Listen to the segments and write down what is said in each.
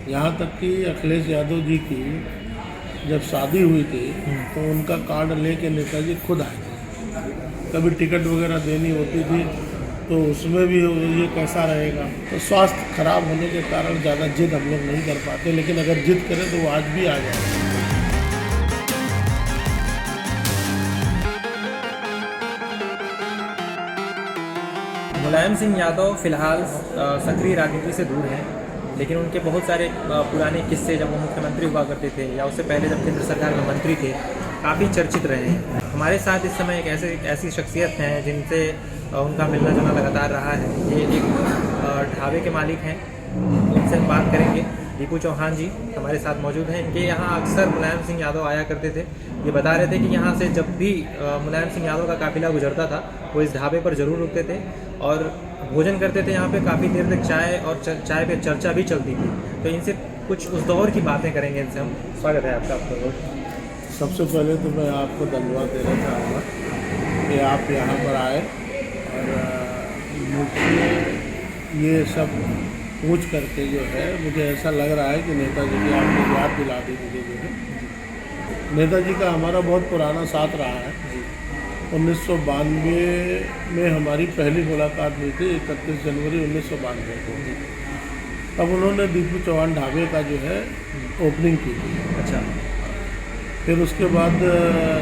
यहाँ तक कि अखिलेश यादव जी की जब शादी हुई थी तो उनका कार्ड लेके नेताजी खुद आए थे। कभी टिकट वगैरह देनी होती थी तो उसमें भी ये कैसा रहेगा। तो स्वास्थ्य खराब होने के कारण ज़्यादा जिद हम लोग नहीं कर पाते, लेकिन अगर जिद करें तो वो आज भी आ जाए। मुलायम सिंह यादव फिलहाल सक्रिय राजनीति से दूर हैं, लेकिन उनके बहुत सारे पुराने किस्से जब वो मुख्यमंत्री हुआ करते थे या उससे पहले जब केंद्र सरकार में मंत्री थे काफ़ी चर्चित रहे हैं। हमारे साथ इस समय एक ऐसी शख्सियत हैं जिनसे उनका मिलना जुलना लगातार रहा है। ये एक ढाबे के मालिक हैं, उनसे हम बात करेंगे। दीपू चौहान जी हमारे साथ मौजूद हैं। इनके यहाँ अक्सर मुलायम सिंह यादव आया करते थे। ये बता रहे थे कि यहाँ से जब भी मुलायम सिंह यादव का काफिला गुजरता था वो इस ढाबे पर ज़रूर रुकते थे और भोजन करते थे। यहाँ पे काफ़ी देर तक चाय और चाय पे चर्चा भी चलती थी। तो इनसे कुछ उस दौर की बातें करेंगे। इनसे हम स्वागत है आपका। सबसे पहले तो मैं आपको धन्यवाद देना चाहूँगा कि आप यहाँ पर आए और मुझे ये सब पूछ करके जो है मुझे ऐसा लग रहा है कि नेताजी की आपने याद दिला दी मुझे। जो है नेताजी का हमारा बहुत पुराना साथ रहा है। 1992 में हमारी पहली मुलाकात हुई थी, 31 जनवरी 1992 को। तब उन्होंने दीपू चौहान ढाबे का जो है ओपनिंग की थी। अच्छा। फिर उसके बाद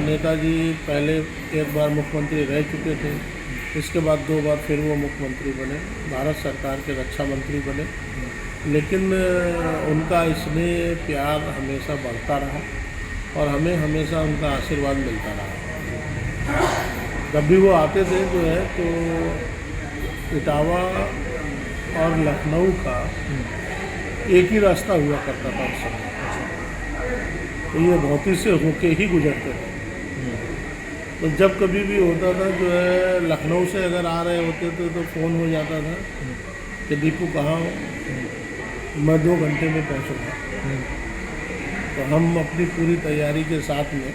नेताजी पहले एक बार मुख्यमंत्री रह चुके थे, इसके बाद 2 बार फिर वो मुख्यमंत्री बने, भारत सरकार के रक्षा मंत्री बने। लेकिन उनका स्नेह प्यार हमेशा बढ़ता रहा और हमें हमेशा उनका आशीर्वाद मिलता रहा। जब भी वो आते थे जो है तो इटावा और लखनऊ का एक ही रास्ता हुआ करता था उस समय। तो ये भौती से होके ही गुजरते थे। तो जब कभी भी होता था जो है लखनऊ से अगर आ रहे होते थे तो फ़ोन हो जाता था कि दीपू कहाँ हो, मैं 2 घंटे में पहुँचूँगा। तो हम अपनी पूरी तैयारी के साथ में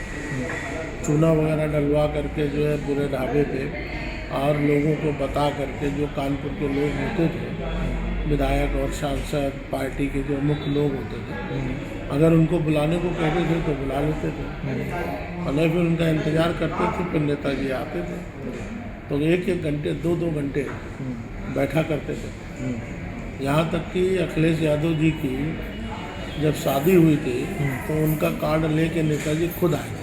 चूना वगैरह डलवा करके जो है पूरे ढाबे पे और लोगों को बता करके, जो कानपुर के लोग होते थे, विधायक और सांसद पार्टी के जो मुख्य लोग होते थे, अगर उनको बुलाने को कहते थे तो बुला लेते थे और नहीं फिर उनका इंतज़ार करते थे। फिर नेताजी आते थे तो 1-1 घंटे 2-2 घंटे बैठा करते थे। यहाँ तक कि अखिलेश यादव जी की जब शादी हुई थी तो उनका कार्ड लेके नेताजी खुद आए थे।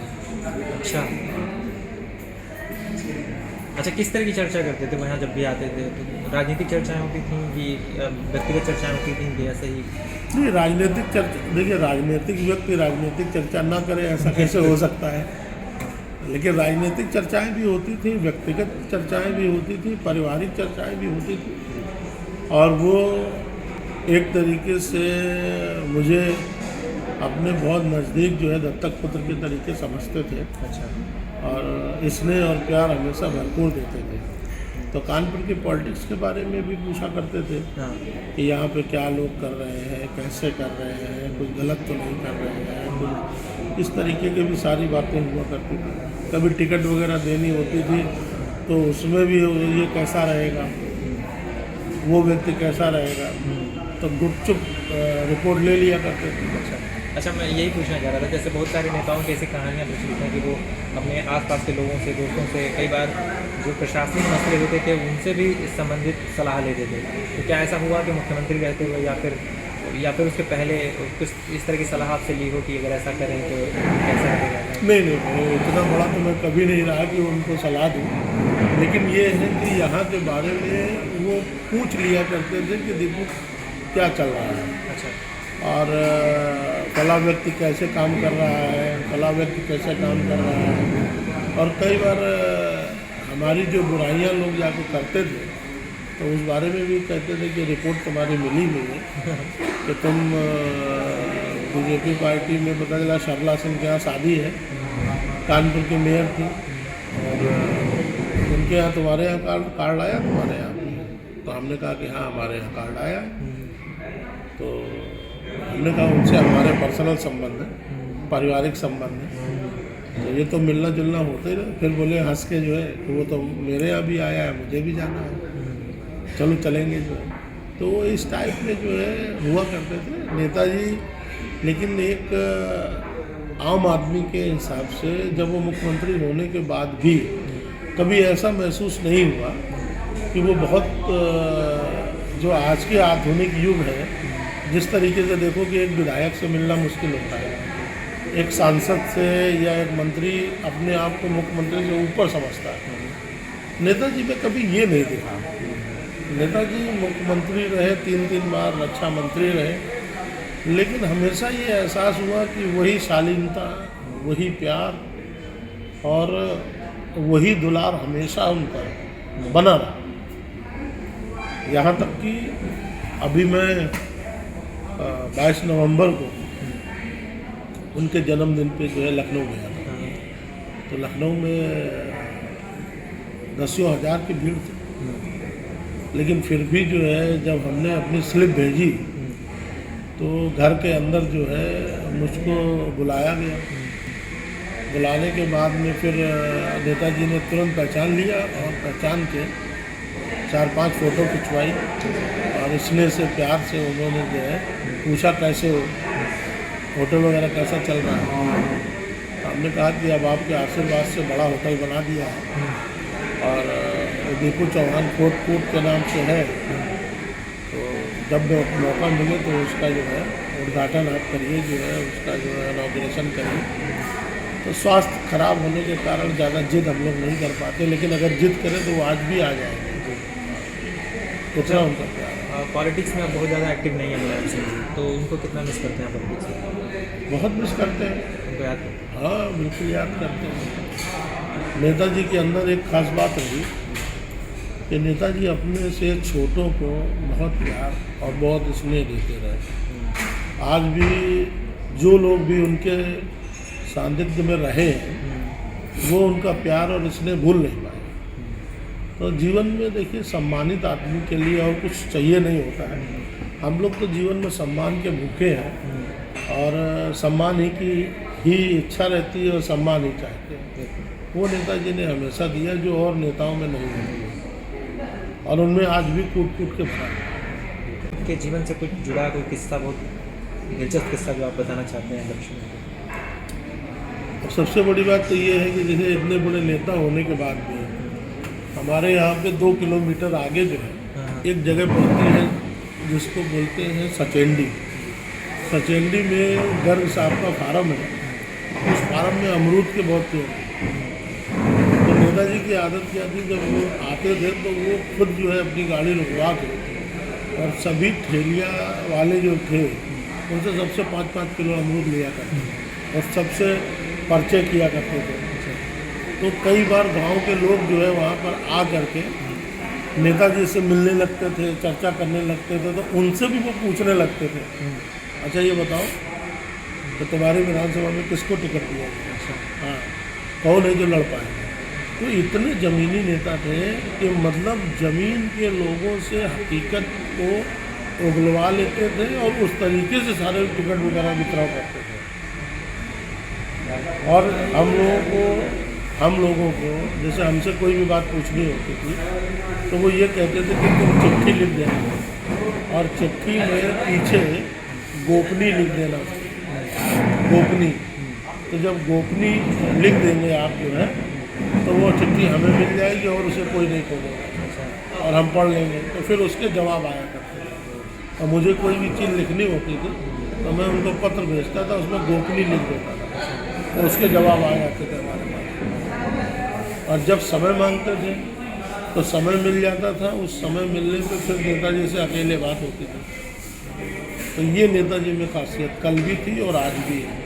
अच्छा, किस तरह की चर्चा करते थे वहाँ जब भी आते थे? तो राजनीतिक चर्चाएं होती थी कि व्यक्तिगत चर्चाएं होती थी कि ऐसे ही? नहीं, राजनीतिक चर्चा, देखिए राजनीतिक व्यक्ति राजनीतिक चर्चा ना करे ऐसा कैसे हो सकता है। लेकिन राजनीतिक चर्चाएं भी होती थी, व्यक्तिगत चर्चाएं भी होती थी, पारिवारिक चर्चाएं भी होती थी। और वो एक तरीके से मुझे अपने बहुत नज़दीक जो है दत्तक पुत्र के तरीके समझते थे। अच्छा। और स्नेह और प्यार हमेशा भरपूर देते थे। तो कानपुर के पॉलिटिक्स के बारे में भी पूछा करते थे कि यहाँ पे क्या लोग कर रहे हैं, कैसे कर रहे हैं, कुछ गलत तो नहीं कर रहे हैं, कुछ इस तरीके की भी सारी बातें हुआ करती थी। कभी टिकट वगैरह देनी होती थी तो उसमें भी ये कैसा रहेगा, वो व्यक्ति कैसा रहेगा, तो गुपचुप रिपोर्ट ले लिया करते थे। अच्छा, मैं यही पूछना चाह रहा था, जैसे बहुत सारे नेताओं की ऐसी कहानियाँ प्रचलित हैं कि वो अपने आसपास के लोगों से, दोस्तों से, कई बार जो प्रशासनिक मसले होते थे उनसे भी संबंधित सलाह लेते थे। तो क्या ऐसा हुआ कि मुख्यमंत्री रहते हुए या फिर उसके पहले कुछ इस तरह की सलाह आपसे ली हो कि अगर ऐसा करें तो कैसा रहेगा? नहीं, इतना बड़ा तो मैं कभी नहीं रहा कि उनको सलाह दूँ। लेकिन ये है कि यहाँ के बारे में वो पूछ लिया करते थे कि दीपू क्या चल रहा है। अच्छा। और फला व्यक्ति कैसे काम कर रहा है, फला व्यक्ति कैसे काम कर रहा है। और कई बार हमारी जो बुराइयां लोग जाके करते थे तो उस बारे में भी कहते थे कि रिपोर्ट तुम्हारी मिली हुई है कि तुम बीजेपी पार्टी में, पता चला सरला सिंह के यहाँ शादी है, कानपुर की मेयर थी और उनके यहाँ तुम्हारे यहाँ कार्ड आया तुम्हारे यहाँ। तो हमने कहा कि हाँ हमारे यहाँ कार्ड आया है। तो हमने कहा उनसे हमारे पर्सनल संबंध है, पारिवारिक संबंध है, तो ये तो मिलना जुलना होता ही रहा। फिर बोले हंस के जो है वो तो मेरे यहाँ भी आया है, मुझे भी जाना है, चलो चलेंगे जो है। तो इस टाइप में जो है हुआ करते थे नेताजी। लेकिन एक आम आदमी के हिसाब से जब वो मुख्यमंत्री होने के बाद भी कभी ऐसा महसूस नहीं हुआ कि वो बहुत जो आज के आधुनिक युग है, जिस तरीके से देखो कि एक विधायक से मिलना मुश्किल होता है, एक सांसद से या एक मंत्री अपने आप को मुख्यमंत्री से ऊपर समझता है, नेताजी में कभी ये नहीं देखा। नेताजी मुख्यमंत्री रहे, 3 बार रक्षा मंत्री रहे, लेकिन हमेशा ये एहसास हुआ कि वही शालीनता, वही प्यार और वही दुलार हमेशा उनका बना रहा। यहाँ तक कि अभी मैं 22 नवंबर को उनके जन्मदिन पे जो है लखनऊ गया था। तो लखनऊ में दसियों हज़ार की भीड़ थी, लेकिन फिर भी जो है जब हमने अपनी स्लिप भेजी तो घर के अंदर जो है मुझको बुलाया गया। बुलाने के बाद में फिर नेताजी ने तुरंत पहचान लिया और पहचान के 4-5 फ़ोटो खिंचवाई और स्नेह से प्यार से उन्होंने जो है पूछा कैसे हो, होटल वगैरह कैसा चल रहा है। हमने कहा कि अब आपके आशीर्वाद से बड़ा होटल बना दिया है और दीपू चौहान फूड कोर्ट के नाम से है, तो जब मौका मिले तो उसका जो है उद्घाटन आप करिए, जो है उसका जो है इनॉग्रेशन करिए। तो स्वास्थ्य खराब होने के कारण ज़्यादा जिद हम लोग नहीं कर पाते, लेकिन अगर जिद करें तो वो आज भी आ जाएंगे। कितना उनका प्यार है। पॉलिटिक्स में अब बहुत ज़्यादा एक्टिव नहीं है मुलायम सिंह जी, तो उनको कितना मिस करते हैं पॉलिटिक्स में? बहुत मिस करते हैं उनको याद करते हैं? हाँ, बिल्कुल याद करते हैं। नेताजी के अंदर एक खास बात रही कि नेताजी अपने से छोटों को बहुत प्यार और बहुत स्नेह देते रहे। आज भी जो लोग भी उनके सानिध्य में रहे हैं वो उनका प्यार और स्नेह भूल नहीं पाए। तो जीवन में देखिए सम्मानित आदमी के लिए और कुछ चाहिए नहीं होता है। हम लोग तो जीवन में सम्मान के भूखे हैं और सम्मान ही इच्छा रहती है और सम्मान ही चाहते हैं। वो नेताजी ने हमेशा दिया जो और नेताओं में नहीं है, और उनमें आज भी कूट कूट के भरा है। उनके जीवन से कुछ जुड़ा कोई किस्सा, बहुत दिलचस्प किस्सा जो आप बताना चाहते हैं लक्ष्मण को? और सबसे बड़ी बात तो ये है कि जैसे इतने बड़े नेता होने के बाद भी हमारे यहाँ पे 2 किलोमीटर आगे जो है एक जगह पड़ती है जिसको बोलते हैं सचेंडी। सचेंडी में गर्ग साहब का फार्म है। उस फार्म में अमरूद के बहुत पेड़ हैं। तो नेताजी की आदत क्या थी, जब वो आते थे तो वो खुद जो है अपनी गाड़ी रुकवा के और सभी ठेलिया वाले जो थे उनसे सबसे 5-5 किलो अमरूद लिया करते थे और सबसे पर्चे किया करते थे। तो कई बार गांव के लोग जो है वहाँ पर आ करके नेताजी से मिलने लगते थे, चर्चा करने लगते थे, तो उनसे भी वो पूछने लगते थे, अच्छा ये बताओ तो तुम्हारी विधानसभा में किसको टिकट दिया गया, हाँ कौन है जो लड़ पाएगा। तो इतने ज़मीनी नेता थे कि मतलब ज़मीन के लोगों से हकीकत को उगलवा लेते थे और उस तरीके से सारे टिकट वगैरह वितरण करते थे। और हम लोगों को जैसे हमसे कोई भी बात पूछनी होती थी तो वो ये कहते थे कि तुम चिट्ठी लिख देना और चिट्ठी में पीछे गोपनीय लिख देना। गोपनीय, तो जब गोपनीय लिख देंगे आप जो है तो वो चिट्ठी हमें मिल जाएगी और उसे कोई नहीं खोलेगा और हम पढ़ लेंगे। तो फिर उसके जवाब आया करते थे। और मुझे कोई भी चीज़ लिखनी होती थी तो मैं उनको पत्र भेजता था, उसमें गोपनीय लिख देता था तो उसके जवाब आ जाते थे हमारे पास। और जब समय मांगते थे तो समय मिल जाता था। उस समय मिलने पे फिर नेताजी से अकेले बात होती थी। तो ये नेताजी में खासियत कल भी थी और आज भी है।